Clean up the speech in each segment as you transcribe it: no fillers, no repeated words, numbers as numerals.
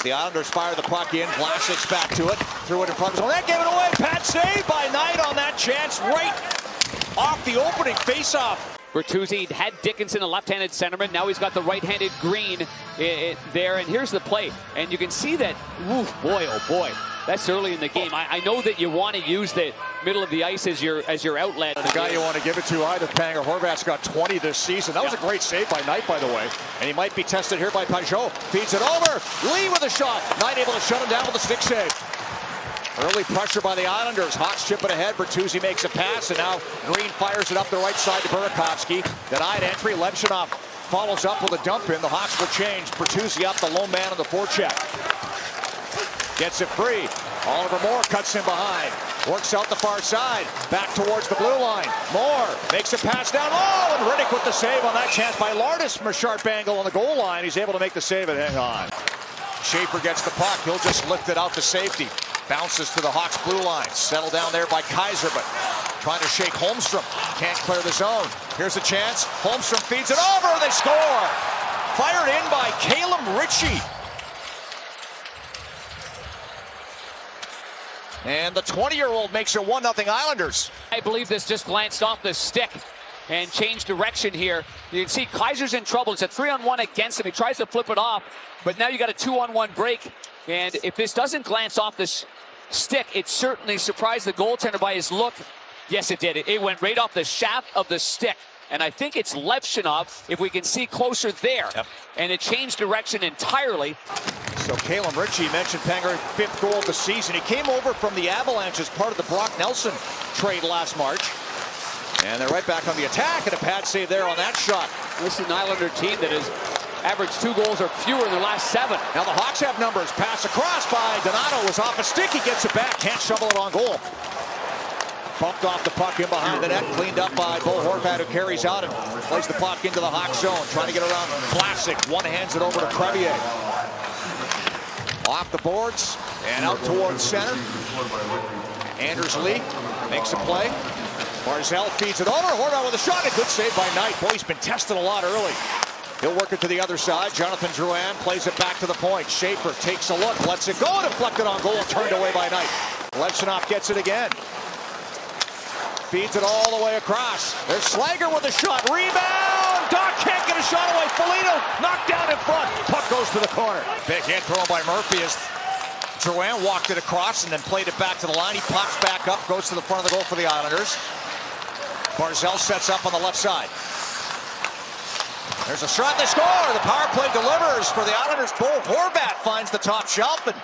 The Islanders fire the puck in. Vlasic's back to it. Threw it in front of his own net. Gave it away. Pat save by Knight on that chance right off the opening face-off. Bertuzzi had Dickinson, a left-handed centerman. Now he's got the right-handed Green there. And here's the play. And you can see that, oof, boy, oh boy. That's early in the game. I know that you want to use the middle of the ice as your outlet. The guy you want to give it to either, Panger. Horvat's got 20 this season. That was a great save by Knight, by the way. And he might be tested here by Pajot. Feeds it over. Lee with a shot. Knight able to shut him down with a stick save. Early pressure by the Islanders. Hawks chip it ahead. Bertuzzi makes a pass, and now Green fires it up the right side to Burakovsky. Denied entry. Levchinov follows up with a dump in. The Hawks will change. Bertuzzi up, the lone man on the forecheck. Gets it free. Oliver Moore cuts in behind. Works out the far side. Back towards the blue line. Moore makes a pass down low. And Riddick with the save on that chance by Lardis from a sharp angle on the goal line. He's able to make the save and hang on. Schaefer gets the puck. He'll just lift it out to safety. Bounces to the Hawks blue line. Settled down there by Kaiser, but trying to shake Holmstrom. Can't clear the zone. Here's a chance. Holmstrom feeds it over. They score. Fired in by Caleb Ritchie. And the 20-year-old makes it 1-0 Islanders. I believe this just glanced off the stick and changed direction here. You can see Kaiser's in trouble. It's a 3-on-1 against him. He tries to flip it off, but now you got a 2-on-1 break. And if this doesn't glance off this stick, it certainly surprised the goaltender by his look. Yes, it did. It went right off the shaft of the stick. And I think it's Levchinov, if we can see closer there. Yep. And it changed direction entirely. So Caleb Ritchie mentioned Panger, 5th goal of the season. He came over from the Avalanche as part of the Brock Nelson trade last March. And they're right back on the attack, and a pad save there on that shot. This is an Islander team that has averaged 2 goals or fewer in their last 7. Now the Hawks have numbers. Pass across by Donato. Was off a stick. He gets it back. Can't shovel it on goal. Bumped off the puck in behind the net. Cleaned up by Bo Horvat, who carries out and plays the puck into the Hawks zone. Trying to get around Classic. One hands it over to Crevier. Off the boards and out towards center. Anders Lee makes a play. Barzal feeds it over. Horvat with a shot. A good save by Knight. Boy, he's been tested a lot early. He'll work it to the other side. Jonathan Drouin plays it back to the point. Schaefer takes a look, lets it go, deflected on goal, turned away by Knight. Levchinov gets it again. Feeds it all the way across. There's Slager with a shot. Rebound! Doc can't get a shot away. Foligno knocked down in front. Puck goes to the corner. Big hit thrown by Murphy as Drouin walked it across and then played it back to the line. He pops back up, goes to the front of the goal for the Islanders. Barzal sets up on the left side. There's a shot, they score! The power play delivers for the Islanders. Bo Horvat finds the top shelf and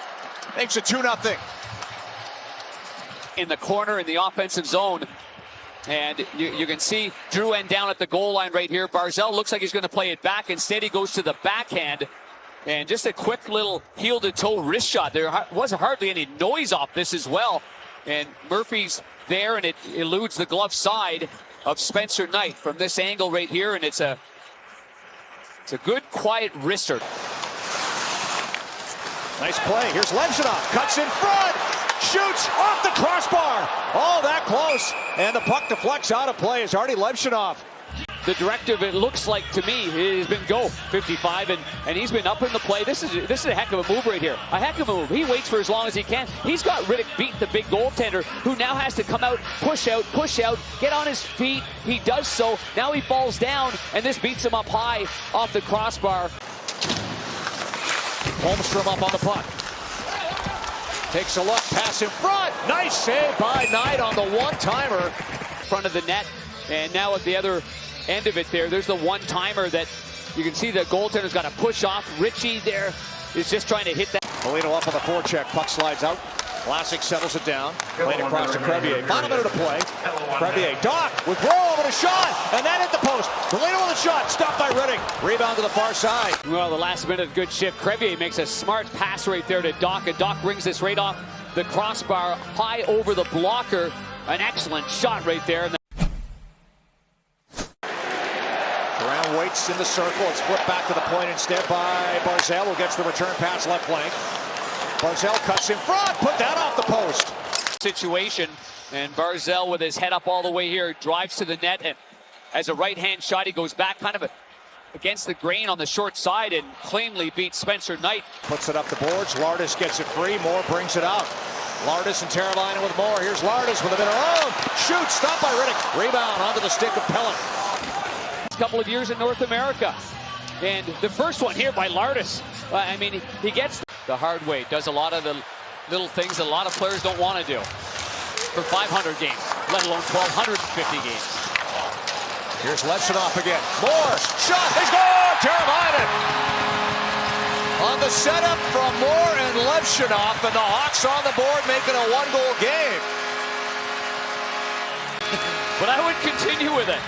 makes it 2-0. In the corner in the offensive zone. And you can see Drouin down at the goal line right here. Barzal looks like he's going to play it back. Instead, he goes to the backhand. And just a quick little heel-to-toe wrist shot. There wasn't hardly any noise off this as well. And Murphy's there, and it eludes the glove side of Spencer Knight from this angle right here. And it's a good, quiet wrister. Nice play. Here's Levchinov. Cuts in front. Shoots off the crossbar. Oh, that close. And the puck deflects out of play. It's already Levchinov. The directive, it looks like to me, has been go 55, and he's been up in the play. This is a heck of a move right here. A heck of a move. He waits for as long as he can. He's got Riddick beat, the big goaltender, who now has to come out, push out, get on his feet. He does so. Now he falls down, and this beats him up high off the crossbar. Holmstrom up on the puck. Takes a look, pass in front. Nice save by Knight on the one-timer. Front of the net, and now at the other end of it there's the one-timer that you can see the goaltender's got to push off. Ritchie there is just trying to hit that. Foligno up on the forecheck, puck slides out. Classic settles it down, playing across to Crevier. Final minute of play. Crevier, Doc with Rowe with a shot, and that hit the post. Foligno with a shot, stopped by Riddick. Rebound to the far side. Well, the last minute, good shift. Crevier makes a smart pass right there to Doc, and Doc brings this right off the crossbar, high over the blocker. An excellent shot right there. Brown waits in the circle. It's flipped back to the point instead by Barzal, who gets the return pass left flank. Barzal cuts in front, put that off the post. Situation, and Barzal with his head up all the way here drives to the net, and as a right-hand shot, he goes back, kind of against the grain on the short side and cleanly beats Spencer Knight. Puts it up the boards. Lardis gets it free. Moore brings it out. Lardis and Teravainen with Moore. Here's Lardis with a bit of own. Shoot, stopped by Riddick. Rebound onto the stick of Pellet. A couple of years in North America. And the first one here by Lardis. I mean, he gets the hard way. Does a lot of the little things that a lot of players don't want to do for 500 games, let alone 1,250 games. Here's Levshunov again. Moore, shot, they score! Teravainen! On the setup from Moore and Levshunov, and the Hawks on the board making a one-goal game. But I would continue with it.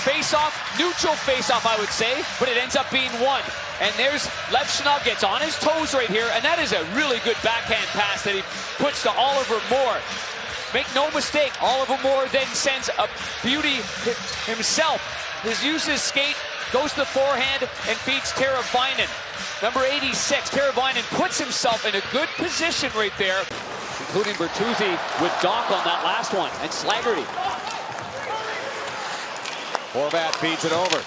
Face-off, neutral face-off, I would say, but it ends up being one. And there's Levshunov gets on his toes right here, and that is a really good backhand pass that he puts to Oliver Moore. Make no mistake, Oliver Moore then sends a beauty himself. Uses his skate, goes to the forehand, and feeds Teravainen. Number 86, Teravainen puts himself in a good position right there, including Bertuzzi with Doc on that last one, and Slaggerty. Horvat feeds it over.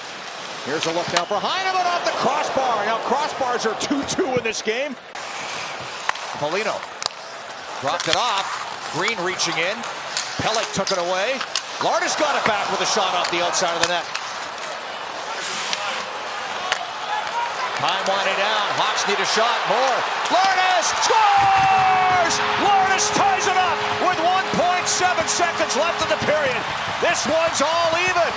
Here's a look now for Heineman off the crossbar. Now crossbars are 2-2 in this game. Polino dropped it off. Green reaching in. Pellick took it away. Lardis got it back with a shot off the outside of the net. Time winding down. Hawks need a shot. More. Lardis scores! Lardis ties it up with 1.7 seconds left in the period. This one's all even.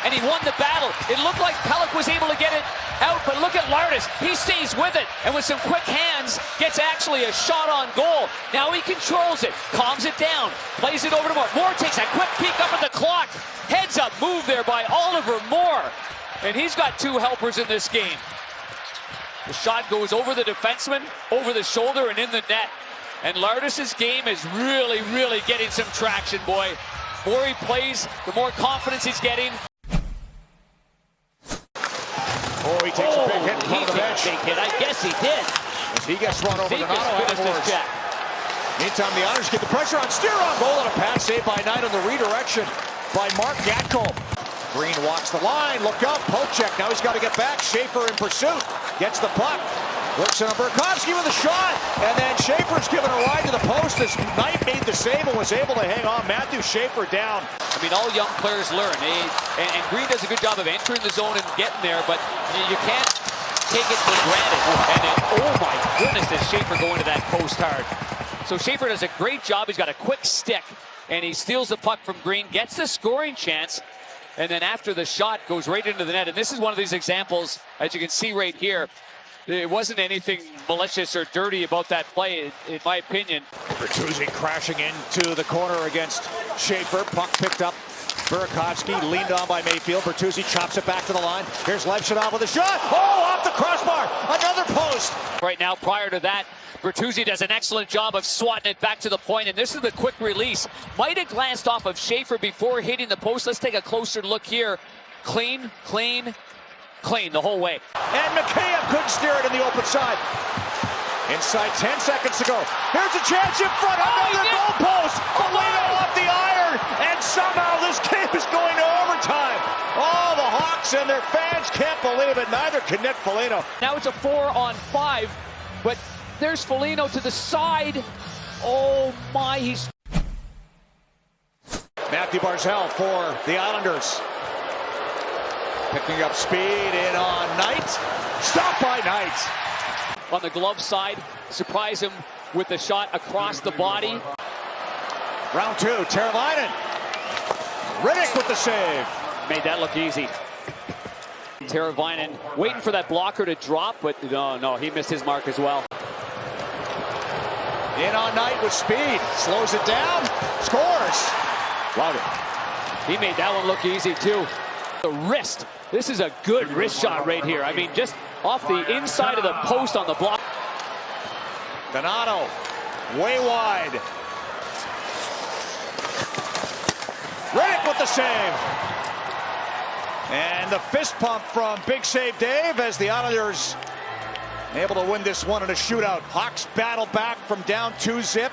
And he won the battle. It looked like Pellick was able to get it out, but look at Lardis. He stays with it, and with some quick hands, gets actually a shot on goal. Now he controls it, calms it down, plays it over to Moore. Moore takes a quick peek up at the clock. Heads up move there by Oliver Moore. And he's got two helpers in this game. The shot goes over the defenseman, over the shoulder, and in the net. And Lardis' game is really, really getting some traction, boy. The more he plays, the more confidence he's getting. Oh, he takes a big hit in front of the bench. Big hit. I guess he did. As he gets run over the Donato. Meantime, the Islanders get the pressure on. Steer on goal and a pass saved by Knight on the redirection by Mark Gatko. Green walks the line. Look up. Poke check. Now he's got to get back. Schaefer in pursuit. Gets the puck. Looks on Burakovsky with a shot. And then Schaefer's given a ride to the post as Knight made the save and was able to hang on Matthew Schaefer down. I mean, all young players learn. And Green does a good job of entering the zone and getting there, but you can't take it for granted. And then, oh my goodness, does Schaefer go into that post hard. So Schaefer does a great job. He's got a quick stick, and he steals the puck from Green, gets the scoring chance, and then after the shot goes right into the net. And this is one of these examples, as you can see right here. It wasn't anything malicious or dirty about that play, in my opinion. Bertuzzi crashing into the corner against Schaefer. Puck picked up. Burakovsky leaned on by Mayfield. Bertuzzi chops it back to the line. Here's Levshunov with a shot. Oh, off the crossbar. Another post. Right now, prior to that, Bertuzzi does an excellent job of swatting it back to the point, and this is the quick release. Might have glanced off of Schaefer before hitting the post. Let's take a closer look here. Clean, clean, clean the whole way. And Mikheyev couldn't steer it in the open side. Inside 10 seconds to go. Here's a chance in front. Another goal post. Polino off the iron. And somehow this game is going to overtime. Oh, the Hawks and their fans can't believe it. Neither can Nick Foligno. Now it's a 4-on-5, but there's Foligno to the side. Oh my, he's... Matthew Barzal for the Islanders. Picking up speed in on Knight. Stopped by Knight. On the glove side, surprise him with the shot across the body. Round two, Teravainen. Riddick with the save. Made that look easy. Teravainen waiting for that blocker to drop, but no, he missed his mark as well. In on Knight with speed. Slows it down. Scores. Love it. He made that one look easy too. The wrist. This is a good wrist shot right here. I mean, just off the inside of the post on the block. Donato, way wide. Riddick with the save. And the fist pump from Big Save Dave as the Islanders able to win this one in a shootout. Hawks battle back from down 2-zip.